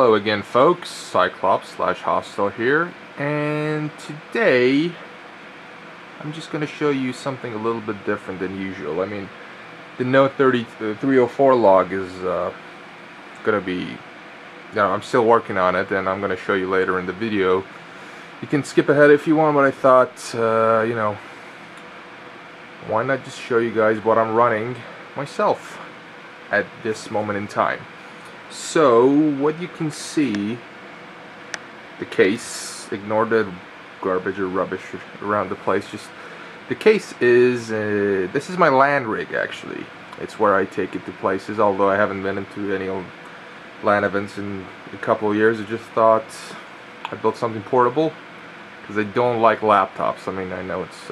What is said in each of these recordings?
Hello again, folks. Cyclops/Hostile here, and today I'm just going to show you something a little bit different than usual. I mean, the Note 304 log is going to be, I'm still working on it, and I'm going to show you later in the video. You can skip ahead if you want, but I thought, why not just show you guys what I'm running myself at this moment in time. So, what you can see, the case, ignore the garbage or rubbish around the place, just the case is, this is my LAN rig actually. It's where I take it to places, although I haven't been into any LAN events in a couple of years. I just thought I'd build something portable, because I don't like laptops. I mean, I know it's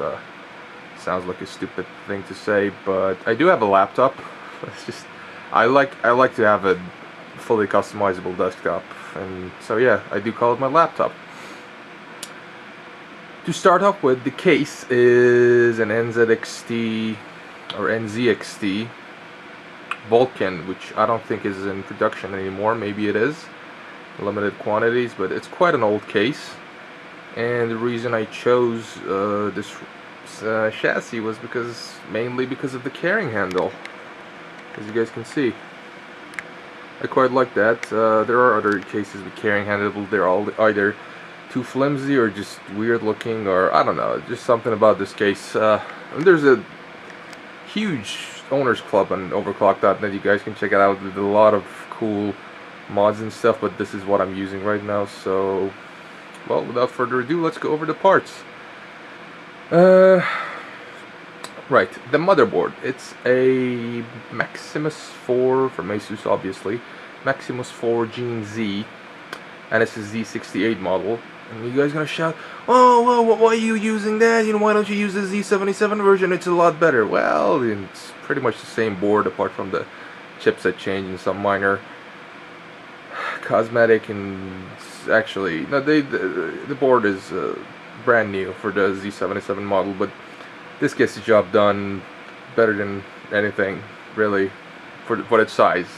sounds like a stupid thing to say, but I do have a laptop. It's just, I like to have a fully customizable desktop, and so yeah, I do call it my laptop. To start off with, the case is an NZXT or NZXT Vulcan, which I don't think is in production anymore. Maybe it is, limited quantities, but it's quite an old case. And the reason I chose this chassis was mainly because of the carrying handle, as you guys can see. I quite like that. There are other cases with carrying handle. They're all either too flimsy or just weird looking, or I don't know, just something about this case. There's a huge owners club on overclock.net. You guys can check it out. There's a lot of cool mods and stuff, but this is what I'm using right now. So, well, without further ado, let's go over the parts. Right, the motherboard. It's a Maximus 4 from Asus, obviously. Maximus 4 Gen Z, and it's a Z68 model. And you guys gonna shout, "Oh, well, why are you using that? You know, why don't you use the Z77 version? It's a lot better." Well, it's pretty much the same board, apart from the chipset change and some minor cosmetic. And actually, no, the board is brand new for the Z77 model, but this gets the job done better than anything, really, for its size.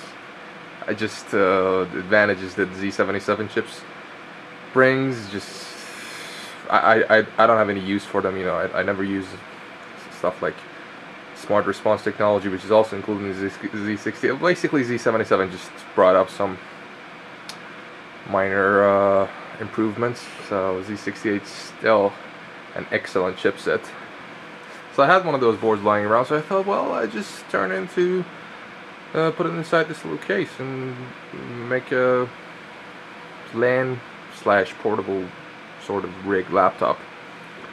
I just the advantages that Z77 chips brings, just I don't have any use for them. You know, I never use stuff like smart response technology, which is also included in the Z60. Basically, Z77 just brought up some minor improvements, so Z68 is still an excellent chipset. So I had one of those boards lying around, so I thought, well, I just put it inside this little case and make a LAN/portable sort of rig laptop,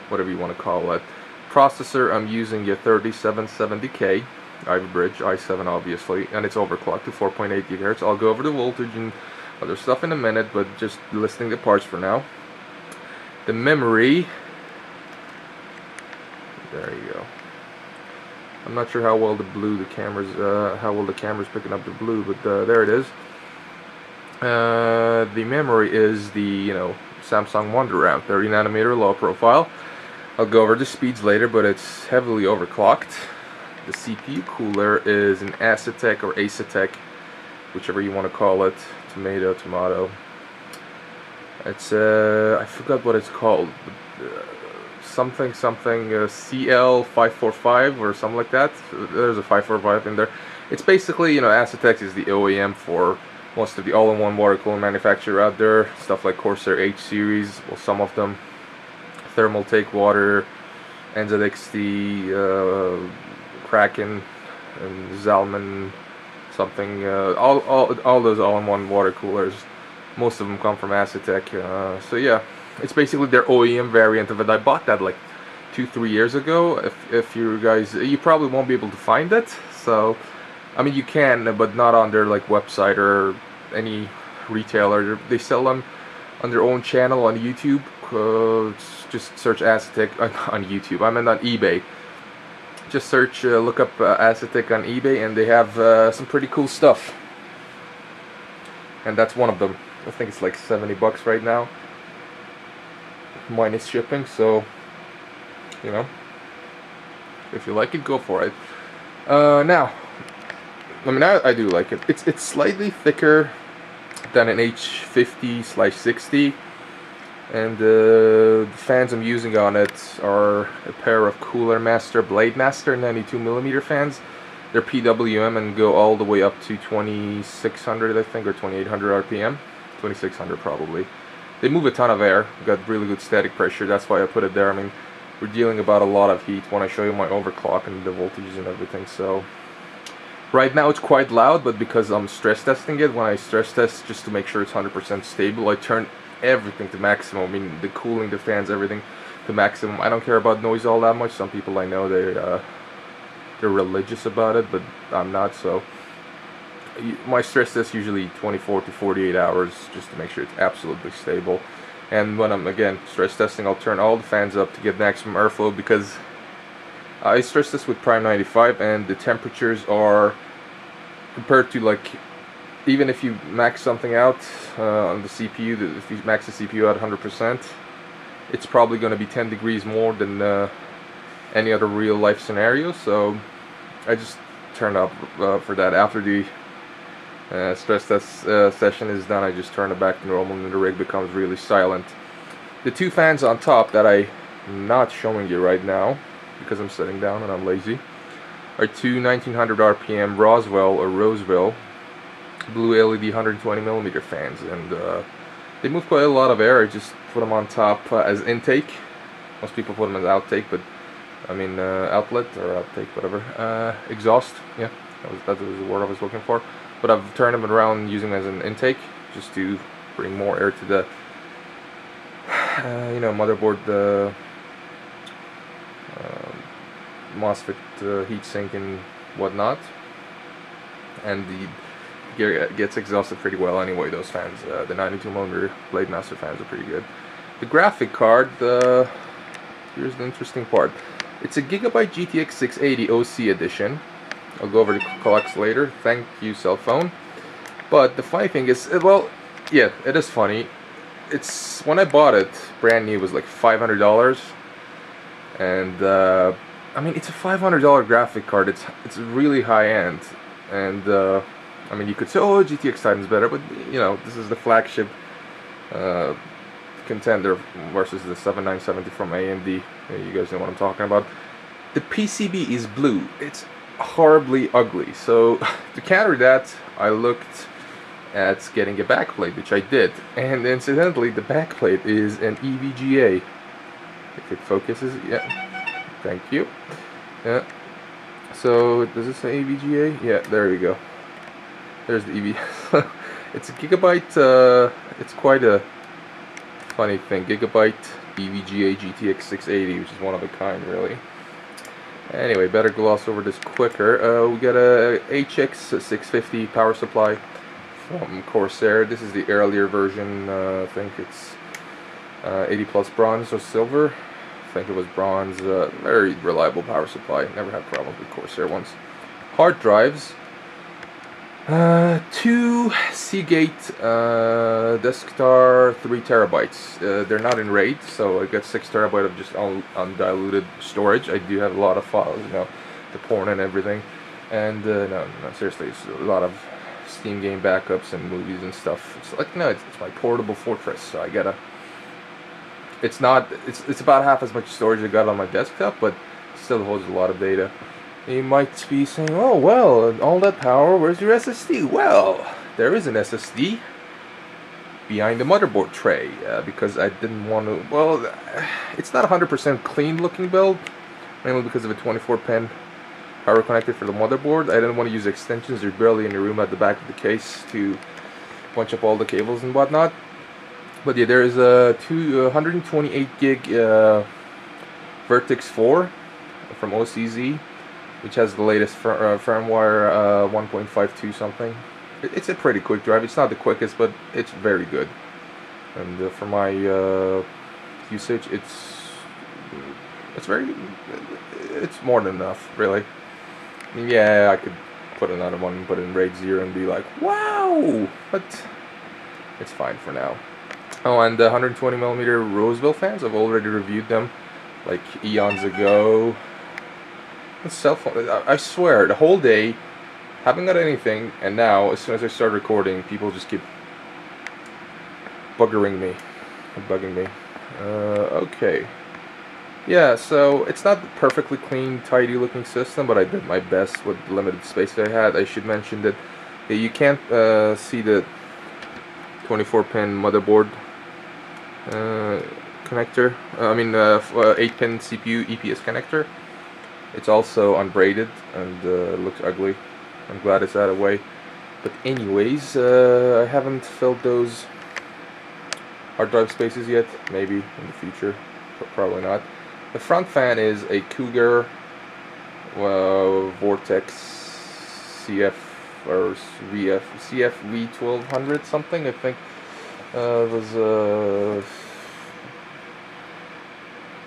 whatever you want to call it. Processor, I'm using a 3770K Ivy Bridge i7, obviously, and it's overclocked to 4.8 GHz. I'll go over the voltage and other stuff in a minute, but just listing the parts for now. The memory, there you go. I'm not sure how well the camera's picking up the blue, but there it is. The memory is the Samsung Wonder RAM, 30 nanometer low profile. I'll go over the speeds later, but it's heavily overclocked. The CPU cooler is an Acetec or Acetec, whichever you want to call it. Tomato. It's I forgot what it's called. Something CL545 or something like that. There's a 545 in there. It's basically, Acetec is the OEM for most of the all-in-one water cooler manufacturer out there. Stuff like Corsair H series, well, some of them, Thermal Take Water, NZXT, Kraken, and Zalman, something. All those all-in-one water coolers. Most of them come from Acetec. So yeah. It's basically their OEM variant of it. I bought that like 2-3 years ago. If you guys, you probably won't be able to find it. So, I mean, you can, but not on their like website or any retailer. They sell them on their own channel on YouTube. Just search Acetec on YouTube. I mean on eBay. Just search, look up Acetec on eBay, and they have some pretty cool stuff. And that's one of them. I think it's like $70 right now, minus shipping. So, if you like it, go for it. Now, I mean, I do like it. It's slightly thicker than an H50/60, and the fans I'm using on it are a pair of Cooler Master Blade Master 92mm fans. They're PWM and go all the way up to 2600, I think, or 2800 RPM. 2600 probably. They move a ton of air, got really good static pressure, that's why I put it there. I mean, we're dealing about a lot of heat when I show you my overclock and the voltages and everything, so right now it's quite loud, but because I'm stress testing it, when I stress test just to make sure it's 100% stable, I turn everything to maximum. I mean, the cooling, the fans, everything to maximum. I don't care about noise all that much. Some people I know, they're religious about it, but I'm not, so my stress test usually 24 to 48 hours just to make sure it's absolutely stable. And when I'm, again, stress testing, I'll turn all the fans up to get maximum airflow, because I stress test with Prime 95, and the temperatures are, compared to, like, even if you max something out on the CPU, if you max the CPU at 100%, it's probably going to be 10 degrees more than any other real life scenario. So I just turn up for that. After the stress test session is done, I just turn it back to normal, and the rig becomes really silent. The two fans on top that I'm not showing you right now because I'm sitting down and I'm lazy are two 1900 RPM Roswell blue LED 120mm fans, and they move quite a lot of air. I just put them on top as intake. Most people put them as outtake, but I mean outlet or outtake, whatever. Exhaust, yeah, that was the word I was looking for. But I've turned them around using them as an intake, just to bring more air to the motherboard, the MOSFET heatsink and whatnot. And the gear gets exhausted pretty well anyway, those fans. The 92mm Blade Master fans are pretty good. The graphic card, here's the interesting part. It's a Gigabyte GTX 680 OC edition. I'll go over the clocks later. Thank you, cell phone. But the funny thing is, well, yeah, it is funny. It's, when I bought it, brand new, was like $500, and I mean, it's a $500 graphic card. It's really high end, and I mean, you could say, oh, GTX Titan's better, but you know, this is the flagship contender versus the 7970 from AMD. You guys know what I'm talking about. The PCB is blue. It's horribly ugly. So to counter that, I looked at getting a backplate, which I did. And incidentally, the backplate is an EVGA. If it focuses, yeah. Thank you. Yeah. So does it say EVGA? Yeah, there you go. There's the EV. It's a Gigabyte. It's quite a funny thing. Gigabyte EVGA GTX 680, which is one of a kind, really. Anyway, better gloss over this quicker. We got a HX 650 power supply from Corsair. This is the earlier version. I think it's 80 plus bronze or silver. I think it was bronze. Very reliable power supply. Never had problems with Corsair ones. Hard drives. Two Seagate Desktop 3 terabytes. They're not in RAID, so I got 6 terabyte of just undiluted storage. I do have a lot of files, you know, the porn and everything. And no, seriously, it's a lot of Steam game backups and movies and stuff. It's like, no, it's my portable fortress. So I gotta. It's not. It's about half as much storage I got on my desktop, but still holds a lot of data. You might be saying, oh, well, all that power, where's your SSD? Well, there is an SSD behind the motherboard tray, because I didn't want to, well, it's not 100% clean looking build, mainly because of a 24-pin power connector for the motherboard. I didn't want to use extensions. There's barely any room at the back of the case to bunch up all the cables and whatnot. But yeah, there is a 128 gig Vertex 4 from OCZ, which has the latest firmware 1.52 something. It's a pretty quick drive. It's not the quickest, but it's very good. And for my usage, it's more than enough, really. I mean, yeah, I could put another one, put in RAID 0 and be like, wow! But it's fine for now. Oh, and the 120mm Roswell fans, I've already reviewed them like eons ago. Cell phone, I swear, the whole day, haven't got anything, and now, as soon as I start recording, people just keep bugging me. Okay. Yeah, so it's not the perfectly clean, tidy looking system, but I did my best with the limited space that I had. I should mention that you can't see the 24-pin motherboard connector. 8-pin CPU EPS connector. It's also unbraided and looks ugly. I'm glad it's out of the way. But anyways, I haven't filled those hard drive spaces yet. Maybe in the future, but probably not. The front fan is a Cougar Vortex CF or CF V1200 something. I think it was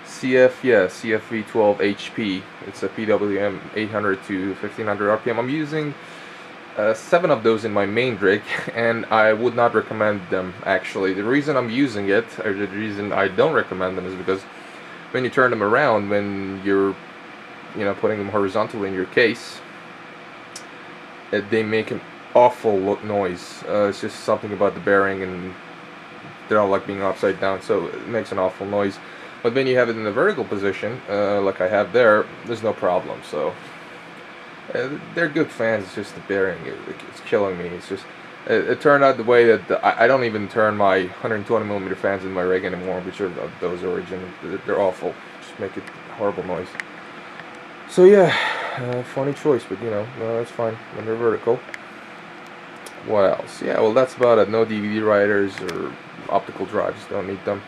CF V12 HP. It's a PWM 800 to 1500 RPM. I'm using 7 of those in my main rig, and I would not recommend them actually. The reason I'm using it, or the reason I don't recommend them, is because when you turn them around, when you're putting them horizontally in your case, they make an awful noise. It's just something about the bearing, and they don't like being upside down, so it makes an awful noise. But when you have it in the vertical position, like I have there, there's no problem. So they're good fans. It's just the bearing, it's killing me. It's just it turned out the way that I don't even turn my 120mm fans in my rig anymore, which are those original. They're awful. Just make a horrible noise. So yeah, funny choice, but that's fine when they're vertical. What else? Yeah, well, that's about it. No DVD writers or optical drives. Don't need them.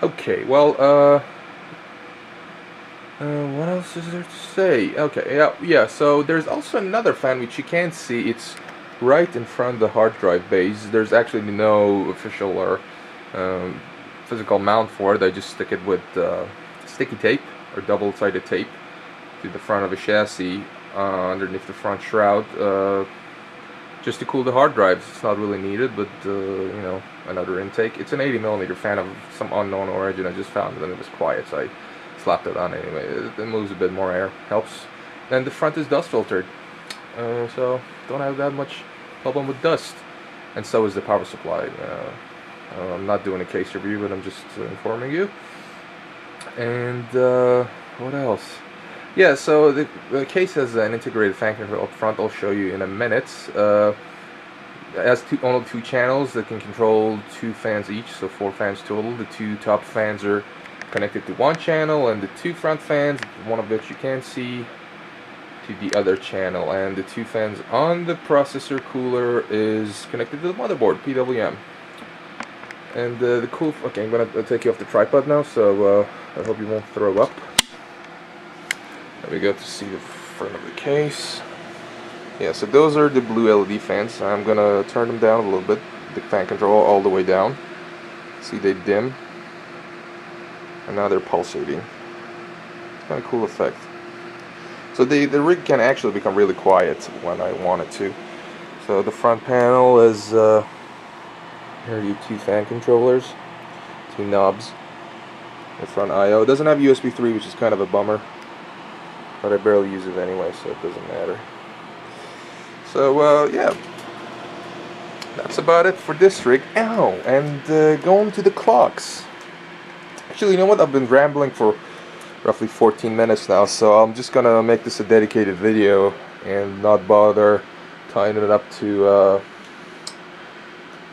Okay, well, what else is there to say? Okay, yeah. So there's also another fan which you can't see. It's right in front of the hard drive base. There's actually no official or physical mount for it. I just stick it with sticky tape or double-sided tape to the front of a chassis underneath the front shroud, just to cool the hard drives. It's not really needed, but another intake. It's an 80mm fan of some unknown origin. I just found it and it was quiet, so I slapped it on anyway. It moves a bit more air, helps. And the front is dust filtered, so don't have that much problem with dust. And so is the power supply. I'm not doing a case review, but I'm just informing you. And what else? Yeah, so the case has an integrated fan control up front. I'll show you in a minute. It has only 2 channels that can control 2 fans each, so 4 fans total. The 2 top fans are connected to 1 channel, and the 2 front fans, one of which you can't see, to the other channel. And the 2 fans on the processor cooler is connected to the motherboard, PWM. And okay, I'm gonna take you off the tripod now, so I hope you won't throw up. There we go to see the front of the case. Yeah, so those are the blue LED fans. I'm gonna turn them down a little bit, the fan control all the way down. See, they dim, and now they're pulsating. It's kind of cool effect. So the rig can actually become really quiet when I want it to. So the front panel is here are your 2 fan controllers, 2 knobs. The front I/O doesn't have USB 3, which is kind of a bummer, but I barely use it anyway, so it doesn't matter. So yeah, that's about it for this rig. Ow! And going to the clocks. Actually, you know what? I've been rambling for roughly 14 minutes now, so I'm just gonna make this a dedicated video and not bother tying it up to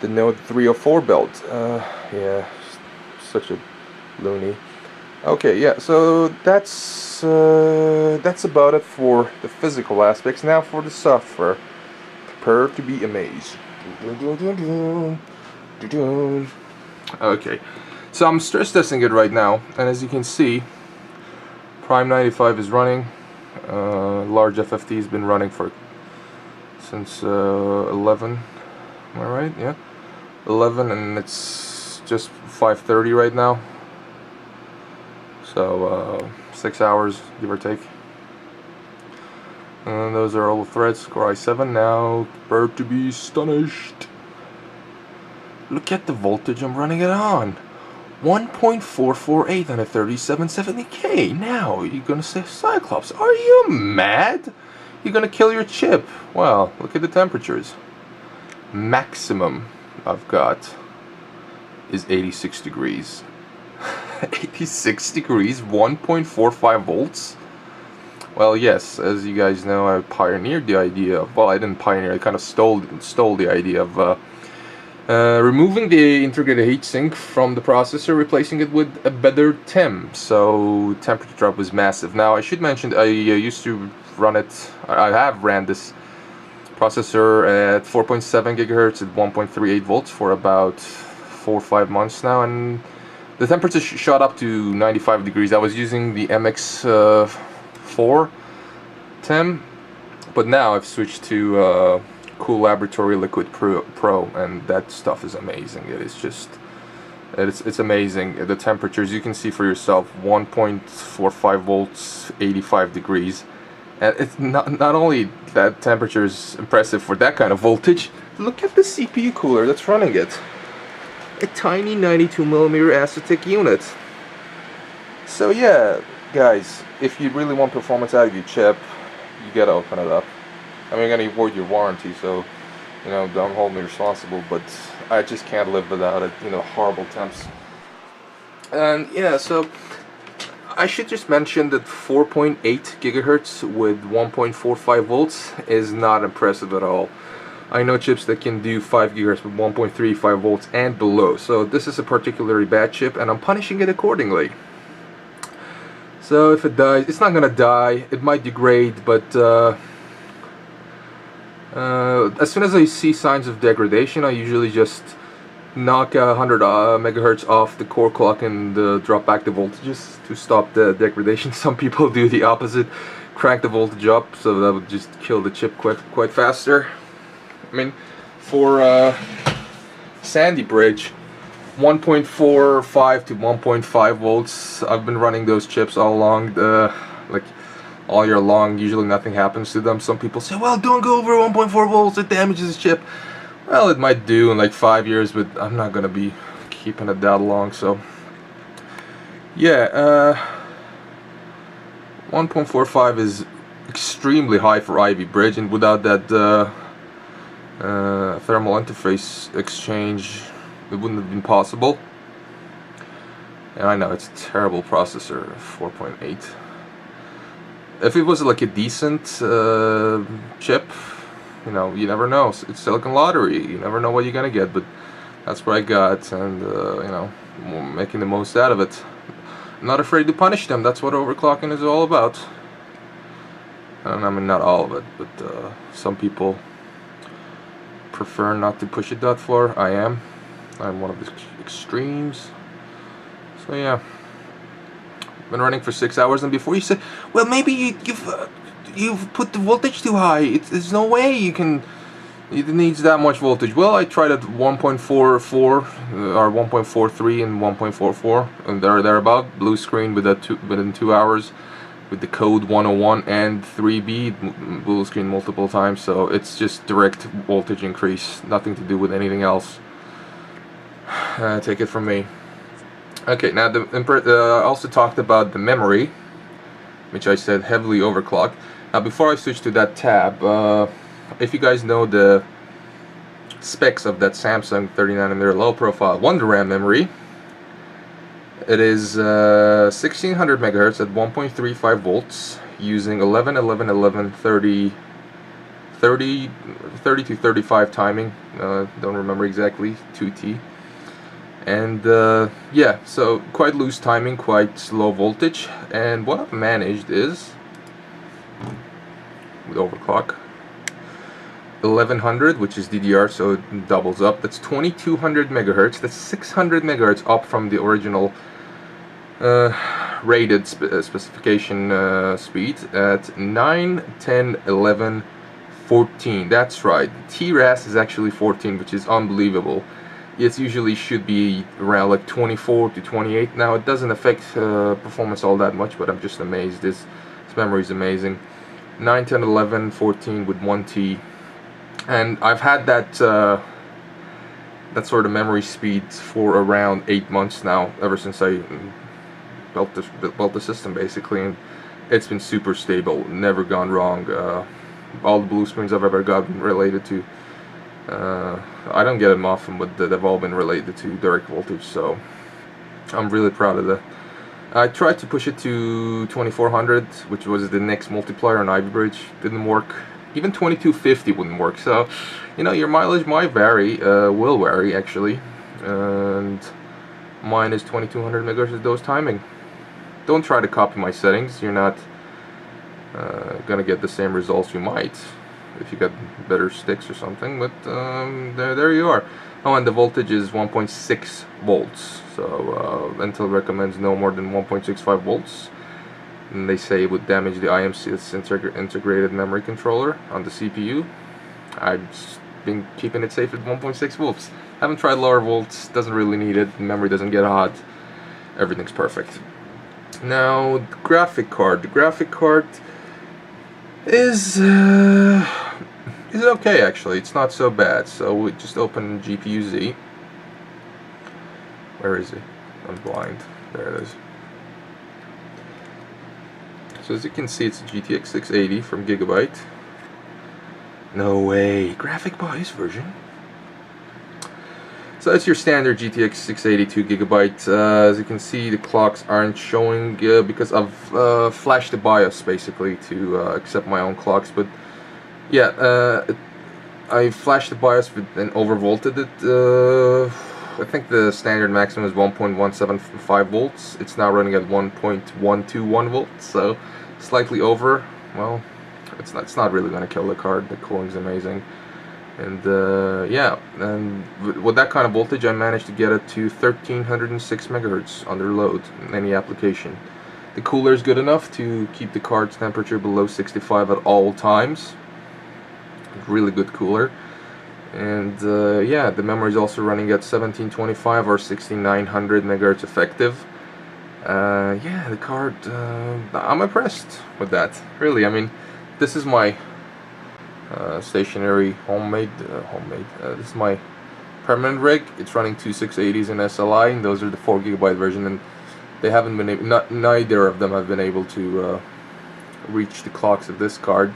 the Node 304 build. Yeah, such a loony. Okay, yeah, so that's about it for the physical aspects. Now for the software. Prepare to be amazed. Okay, so I'm stress testing it right now, and as you can see, Prime 95 is running. Large FFT has been running since 11. Am I right? Yeah, 11, and it's just 5:30 right now. So 6 hours, give or take. And those are all the threads. Core i7 now. Prepare to be astonished. Look at the voltage I'm running it on. 1.448 on a 3770K. Now you're gonna say, Cyclops, are you mad? You're gonna kill your chip. Well, look at the temperatures. Maximum I've got is 86 degrees. 86 degrees, 1.45 volts. Well, yes, as you guys know, I pioneered the idea of, well, I didn't pioneer, I kind of stole the idea of removing the integrated heatsink from the processor, replacing it with a better TEM. So temperature drop was massive. Now I should mention I used to run it, I have ran this processor at 4.7 gigahertz at 1.38 volts for about 4 or 5 months now, and the temperature shot up to 95 degrees. I was using the MX4 TEM, but now I've switched to Cool Laboratory Liquid Pro, and that stuff is amazing. It is just, it's amazing. The temperatures, you can see for yourself, 1.45 volts, 85 degrees. And it's not only that temperature is impressive for that kind of voltage, look at the CPU cooler that's running it. A tiny 92mm acetic unit. So yeah, guys, if you really want performance out of your chip, you gotta open it up. I mean, you're gonna avoid your warranty, so, you know, don't hold me responsible, but I just can't live without it, you know, horrible temps. And yeah, so I should just mention that 4.8 gigahertz with 1.45 volts is not impressive at all. I know chips that can do 5 gigahertz with 1.35 volts and below, so this is a particularly bad chip, and I'm punishing it accordingly. So if it dies, it's not gonna die, it might degrade, but as soon as I see signs of degradation, I usually just knock 100 megahertz off the core clock and drop back the voltages to stop the degradation. Some people do the opposite, crank the voltage up, so that would just kill the chip quite faster. I mean, for Sandy Bridge, 1.45 to 1.5 volts. I've been running those chips all along, like all year long. Usually nothing happens to them. Some people say, well, don't go over 1.4 volts, it damages the chip. Well, it might do in like 5 years, but I'm not gonna be keeping it that long. So yeah, 1.45 is extremely high for Ivy Bridge, and without that thermal interface exchange, it wouldn't have been possible. And I know it's a terrible processor, 4.8. If it was like a decent chip, you know, you never know. It's Silicon Lottery. You never know what you're gonna get, but that's what I got, and you know, making the most out of it. I'm not afraid to punish them. That's what overclocking is all about. And I mean, not all of it, but some people prefer not to push it that far. I'm one of the extremes. So yeah, been running for 6 hours, and before you say, well, maybe you've put the voltage too high. There's no way it needs that much voltage. Well, I tried at 1.44 or 1.43 and 1.44, and thereabout. Blue screen within 2 hours with the code 101 and 3B, blue screen multiple times. So it's just direct voltage increase, nothing to do with anything else. Take it from me. Okay, now I also talked about the memory, which I said heavily overclocked. Now before I switch to that tab, if you guys know the specs of that Samsung 30nm low profile Wonder RAM memory, it is 1600 megahertz at 1.35 volts using 11 11 11 30 to 35 timing, don't remember exactly, 2T. And yeah, so quite loose timing, quite low voltage, and what I've managed is, with overclock, 1100, which is DDR, so it doubles up. That's 2200 megahertz. That's 600 megahertz up from the original rated specification speed at 9, 10, 11, 14. That's right. TRAS is actually 14, which is unbelievable. It usually should be around like 24 to 28. Now it doesn't affect performance all that much, but I'm just amazed. This memory is amazing. 9, 10, 11, 14 with 1T, and I've had that sort of memory speed for around 8 months now, ever since I built the system basically, and it's been super stable, never gone wrong. All the blue screens I've ever gotten related to I don't get them often, but they've all been related to direct voltage, so I'm really proud of that. I tried to push it to 2400, which was the next multiplier on Ivy Bridge. Didn't work. Even 2250 wouldn't work. So, you know, your mileage might vary, will vary actually. And mine is 2200 megahertz of dose timing. Don't try to copy my settings. You're not gonna get the same results you might if you got better sticks or something. But there you are. Oh, and the voltage is 1.6 volts. So Intel recommends no more than 1.65 volts. And they say it would damage the IMC, that's integrated memory controller, on the CPU. I've been keeping it safe at 1.6 volts. Haven't tried lower volts, doesn't really need it, the memory doesn't get hot, everything's perfect. Now, the graphic card is okay actually, it's not so bad. So we just open GPU-Z. Where is it? I'm blind. There it is. So as you can see, it's a GTX 680 from Gigabyte. No way, graphic bias version. So that's your standard GTX 680 2GB. As you can see, the clocks aren't showing because I've flashed the BIOS basically to accept my own clocks. But yeah, I flashed the BIOS and overvolted it. I think the standard maximum is 1.175 volts. It's now running at 1.121 volts, so slightly over. Well, it's not really going to kill the card. The cooling's amazing. And yeah, and with that kind of voltage I managed to get it to 1306 megahertz under load in any application. The cooler is good enough to keep the card's temperature below 65 at all times. Really good cooler. And yeah, the memory is also running at 1725 or 6900 megahertz effective. Yeah, the card, I'm impressed with that. Really, I mean, this is my stationary homemade. This is my permanent rig. It's running two 680s in SLI, and those are the 4GB version. And they haven't been able, neither of them have been able to reach the clocks of this card.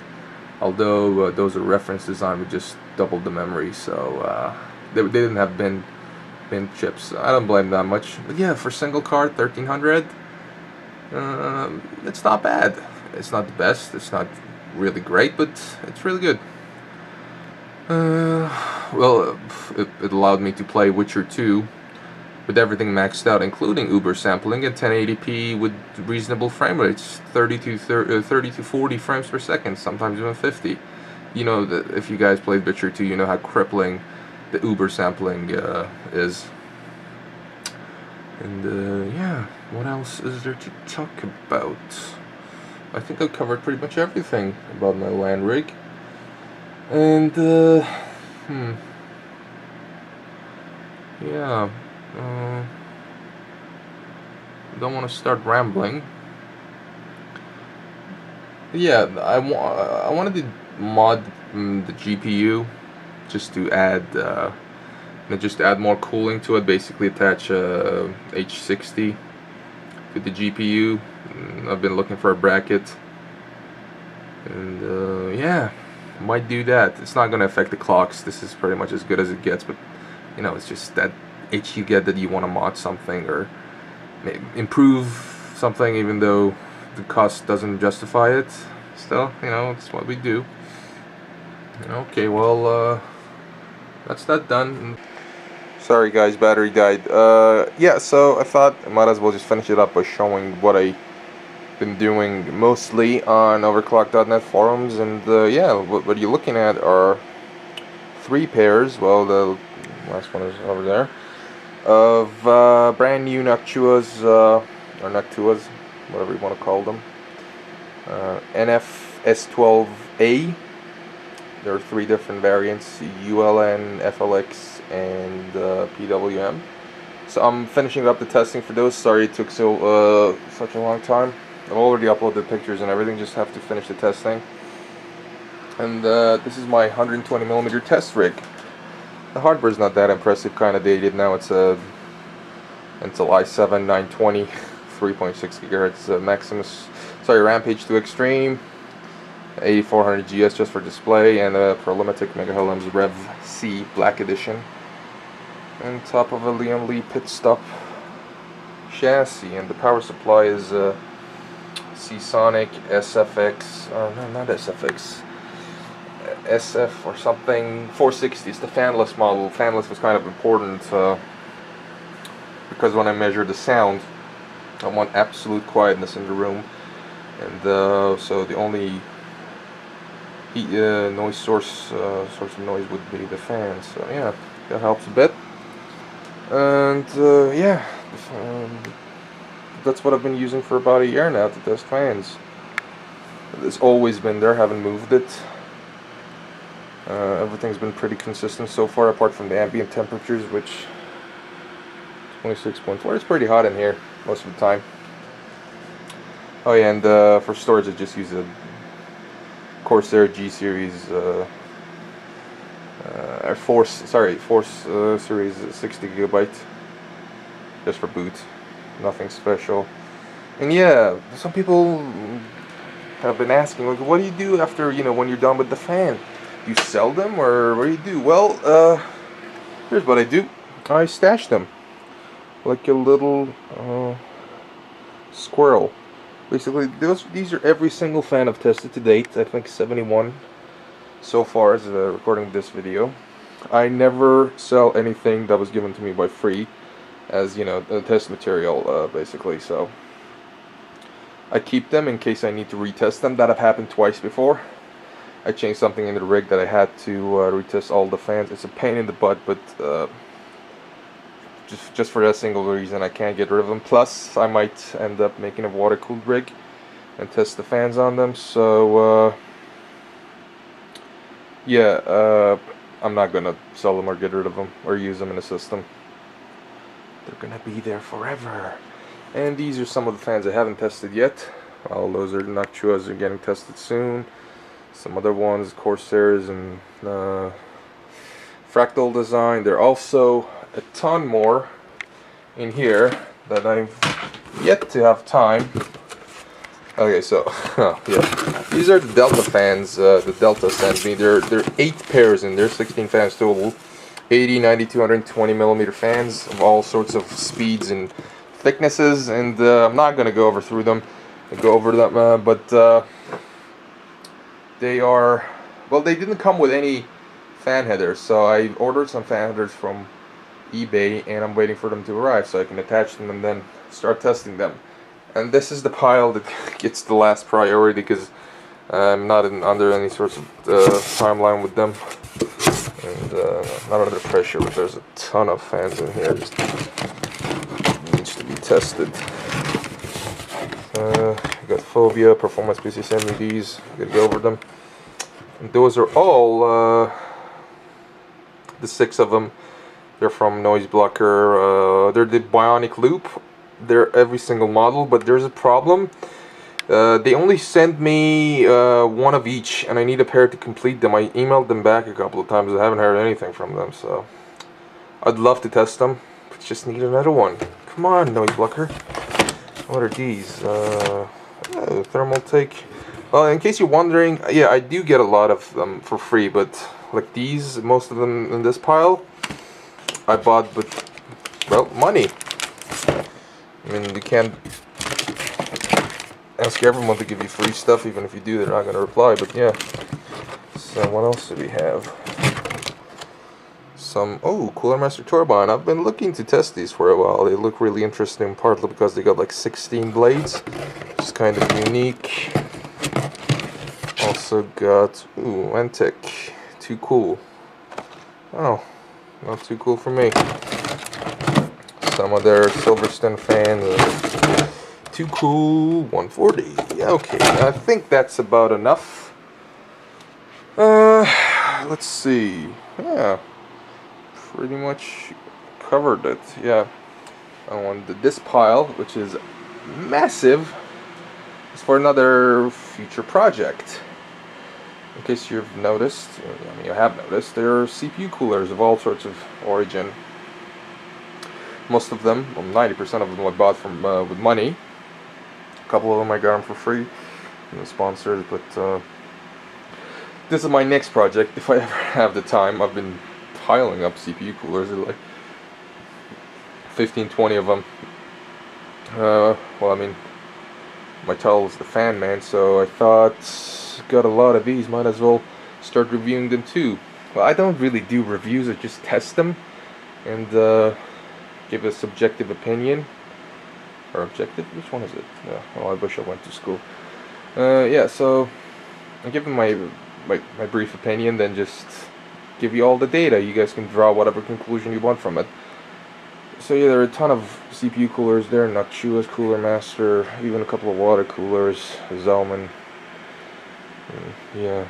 Although those are reference design with just double the memory, so they didn't have bin chips. I don't blame that much. But yeah, for single card 1300, it's not bad. It's not the best. It's not really great, but it's really good. Well, it allowed me to play Witcher 2 with everything maxed out, including Uber sampling at 1080p with reasonable frame rates, 30 to 40 frames per second, sometimes even 50. You know, if you guys played Witcher 2, you know how crippling the Uber sampling is. And yeah, what else is there to talk about? I think I covered pretty much everything about my LAN rig. And yeah. Don't want to start rambling. Yeah, I wanted to mod the GPU just to add more cooling to it. Basically, attach H60 to the GPU. I've been looking for a bracket, and yeah, might do that. It's not gonna affect the clocks. This is pretty much as good as it gets, but you know, it's just that itch you get that you want to mod something or improve something, even though the cost doesn't justify it. Still, you know, it's what we do. Okay, well, that's that done. Sorry guys, battery died. Yeah, so I thought I might as well just finish it up by showing what I've been doing mostly on overclock.net forums. And yeah, what you're looking at are 3 pairs, well, the last one is over there, of brand new Noctuas, or Noctuas, whatever you want to call them, NF-S12A. There are 3 different variants: ULN, FLX, and PWM. So I'm finishing up the testing for those. Sorry it took such a long time. I've already uploaded pictures and everything, just have to finish the testing. And this is my 120mm test rig. The hardware is not that impressive, kind of dated now. It's a Intel i7 920 3.6 GHz Maximus, sorry, Rampage to Extreme. A400 GS just for display, and a Prolimatic Mega Helms Rev C Black Edition. On top of a Liam Lee pit stop chassis, and the power supply is Seasonic SFX, no, not SFX, SF or something, 460. It's the fanless model. Fanless was kind of important because when I measure the sound, I want absolute quietness in the room, and so the only heat, noise source of noise would be the fan. So yeah, that helps a bit. And yeah, that's what I've been using for about a year now to test fans. It's always been there, haven't moved it. Everything's been pretty consistent so far, apart from the ambient temperatures, which 26.4. It's pretty hot in here most of the time. Oh yeah, and for storage I just use a Corsair G series Force series 60 gigabyte, just for boot, nothing special. And yeah, some people have been asking, like, what do you do after, when you're done with the fan? Do you sell them, or what do you do? Well, here's what I do. I stash them like a little squirrel. Basically, these are every single fan I've tested to date. I think 71 so far as recording this video. I never sell anything that was given to me by free as, the test material, basically. So I keep them in case I need to retest them. That have happened twice before. I changed something in the rig that I had to retest all the fans. It's a pain in the butt, but just for that single reason, I can't get rid of them. Plus, I might end up making a water-cooled rig and test the fans on them. So yeah, I'm not gonna sell them or get rid of them or use them in the system. They're gonna be there forever. And these are some of the fans I haven't tested yet. All those are Noctuas are getting tested soon. Some other ones, Corsairs and Fractal Design. There are also a ton more in here that I've yet to have time. Okay, so yeah, these are the Delta fans. The Delta sent me. There are 8 pairs in there, 16 fans total. 80, 90, 220 millimeter fans of all sorts of speeds and thicknesses, and I'm not gonna go over them, but they are, well, they didn't come with any fan headers, so I ordered some fan headers from eBay, and I'm waiting for them to arrive so I can attach them and then start testing them. And this is the pile that gets the last priority because I'm not under any sort of timeline with them, and not under pressure, but there's a ton of fans in here. Just needs to be tested. Got Phobia, Performance PC sent me these. Gonna go over them. And those are all the 6 of them. They're from Noise Blocker. They're the Bionic Loop. They're every single model, but there's a problem. They only sent me one of each, and I need a pair to complete them. I emailed them back a couple of times. I haven't heard anything from them, so I'd love to test them, but just need another one. Come on, Noise Blocker. What are these? Thermal take. Well, in case you're wondering, yeah, I do get a lot of them for free, but like these, most of them in this pile, I bought with, well, money. I mean, you can't ask everyone to give you free stuff. Even if you do, they're not going to reply, but yeah. So what else do we have? Some, oh, Cooler Master Turbine. I've been looking to test these for a while. They look really interesting, partly because they got like 16 blades, which is kind of unique. Also got, ooh, Entech. Too cool. Oh, not too cool for me. Some of their Silverstone fans. Too cool. 140. Yeah, okay. I think that's about enough. Let's see. Yeah, pretty much covered it. Yeah. This pile, which is massive, is for another future project. In case you've noticed, I mean, you have noticed, there are CPU coolers of all sorts of origin. Most of them, well, 90% of them I bought from with money. A couple of them I got them for free, sponsored, but this is my next project. If I ever have the time, I've been piling up CPU coolers, like 15, 20 of them. Well, I mean, my title is the fan man, so I thought, got a lot of these, might as well start reviewing them too. Well, I don't really do reviews, I just test them and give a subjective opinion. Or objective? Which one is it? Yeah, well, I wish I went to school. Yeah, so I give them my brief opinion, then just give you all the data. You guys can draw whatever conclusion you want from it. So yeah, there are a ton of CPU coolers there, Noctua's Cooler Master, even a couple of water coolers, Zellman. Yeah.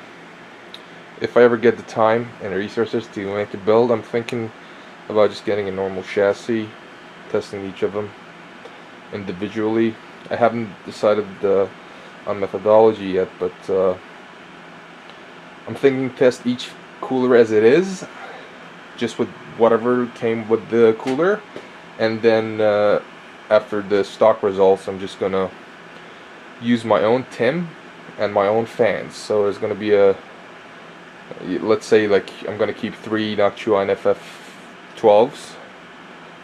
If I ever get the time and resources to make a build, I'm thinking about just getting a normal chassis, testing each of them individually. I haven't decided on methodology yet, but I'm thinking test each cooler as it is, just with whatever came with the cooler, and then after the stock results, I'm just gonna use my own TIM and my own fans. So there's gonna be a, let's say, like, I'm gonna keep 3 Noctua and FF12s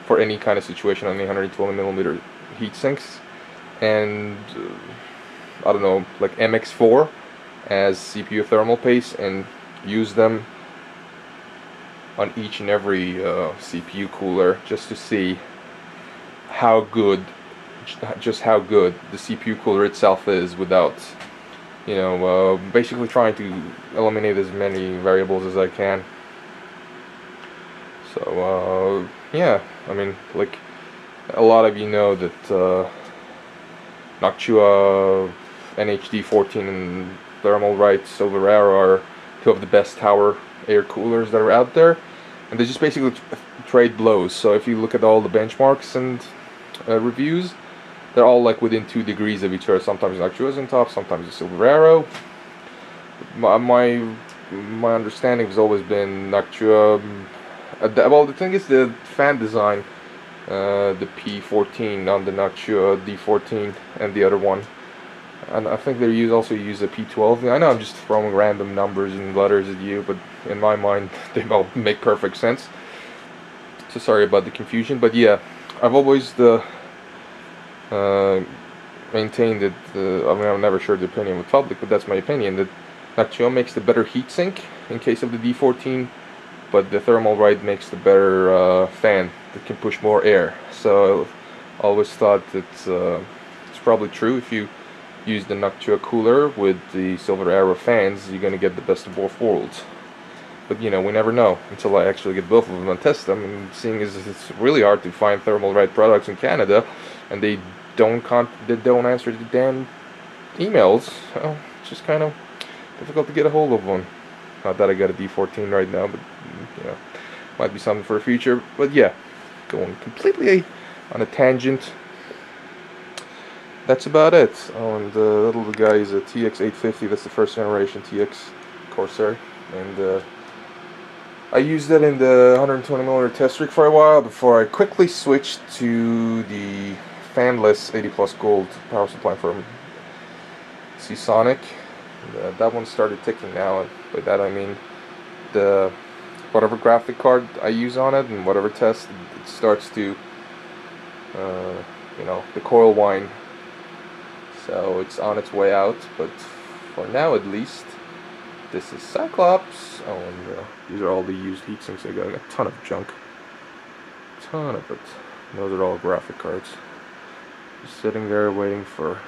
for any kind of situation on the 120mm heat sinks, and I don't know, like MX4 as CPU thermal paste, and use them on each and every CPU cooler just to see how good, just how good the CPU cooler itself is without, you know, basically trying to eliminate as many variables as I can. So yeah, I mean, like, a lot of you know that Noctua NHD14 and Thermal Right Silver Arrow are 2 of the best tower air coolers that are out there, and they just basically trade blows. So if you look at all the benchmarks and reviews, they're all like within 2 degrees of each other. Sometimes Noctua's on top, sometimes the Silver Arrow. My understanding has always been Noctua. Well, the thing is, the fan design, the P14 on the Noctua D14 and the other one, and I think they also use a P12. I know I'm just throwing random numbers and letters at you, but in my mind they all make perfect sense. So sorry about the confusion, but yeah, I've always maintained that, I mean, I've never shared the opinion with public, but that's my opinion, that Noctua makes the better heatsink in case of the D14, but the Thermal Right makes the better fan that can push more air. So I always thought that it's probably true. If you use the Noctua cooler with the Silver Arrow fans, you're gonna get the best of both worlds. But you know, we never know until I actually get both of them and test them. And seeing as it's really hard to find Thermal Right products in Canada, and they don't answer the damn emails, well, it's just kind of difficult to get a hold of one. Not that I got a D14 right now, but you know, might be something for the future. But yeah, going completely on a tangent. That's about it. Oh, and the little guy is a TX850. That's the first generation TX Corsair, and I used that in the 120mm test rig for a while before I quickly switched to the fanless 80 plus gold power supply from Seasonic. That one started ticking now, and by that I mean the whatever graphic card I use on it and whatever test, it starts to you know, the coil whine. So it's on its way out, but for now at least, this is Cyclops. Oh, and these are all the used heatsinks I got. I got a ton of junk. Ton of it. And those are all graphic cards. Just sitting there waiting for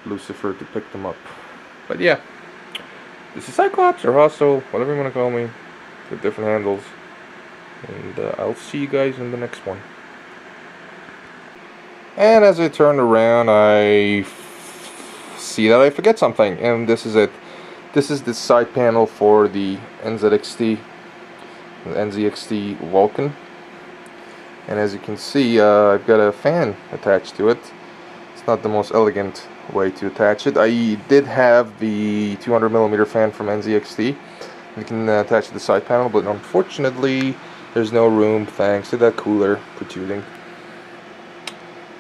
Lucifer to pick them up. But yeah, this is Cyclops, or Hustle, whatever you want to call me, with different handles. And I'll see you guys in the next one. And as I turn around, I see that I forget something, and this is it. This is the side panel for the NZXT Vulcan, and as you can see, I've got a fan attached to it. It's not the most elegant way to attach it. I did have the 200mm fan from NZXT. You can attach to the side panel, but unfortunately there's no room thanks to that cooler protruding.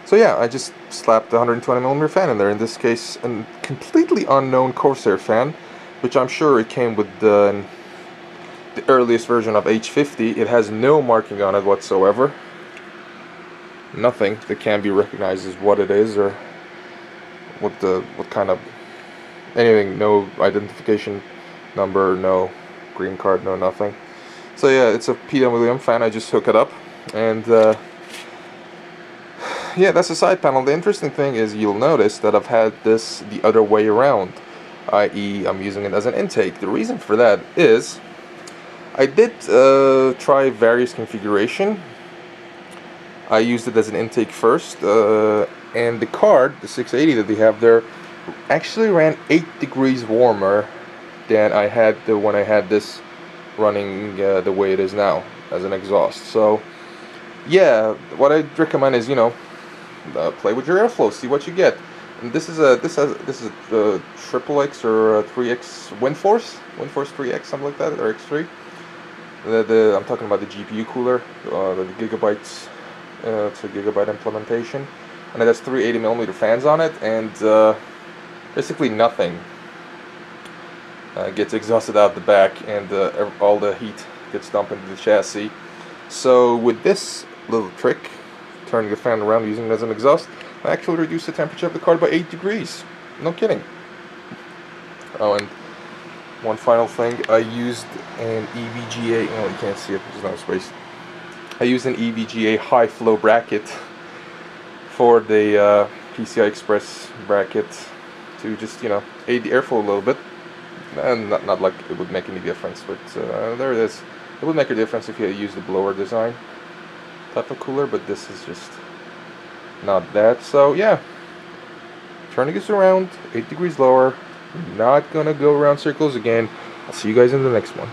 So yeah, I just slapped the 120mm fan in there. In this case, a completely unknown Corsair fan, which I'm sure it came with the earliest version of H50. It has no marking on it whatsoever. Nothing that can be recognized as what it is or what kind of anything. No identification number, no green card, no nothing. So yeah, it's a PWM fan. I just hook it up, and yeah, that's the side panel. The interesting thing is you'll notice that I've had this the other way around, i.e. I'm using it as an intake. The reason for that is I did try various configuration. I used it as an intake first, and the card, the 680 that they have there, actually ran 8 degrees warmer than I had when I had this running the way it is now as an exhaust. So yeah, what I'd recommend is, you know, play with your airflow, see what you get. And this is a triple X or 3X WindForce 3X, something like that, or X3. I'm talking about the GPU cooler, the gigabytes. It's a gigabyte implementation, and it has 3 80mm fans on it, and basically nothing gets exhausted out the back, and all the heat gets dumped into the chassis. So with this little trick, turning the fan around using it as an exhaust, I actually reduced the temperature of the car by 8 degrees. No kidding. Oh, and one final thing, I used an EVGA, oh you can't see it, there's no space. I used an EVGA high flow bracket for the PCI Express bracket to just, you know, aid the airflow a little bit. And not like it would make any difference, but there it is. It would make a difference if you use the blower design type of cooler, but this is just not that. So yeah, turning this around 8 degrees lower, not gonna go around circles again. I'll see you guys in the next one.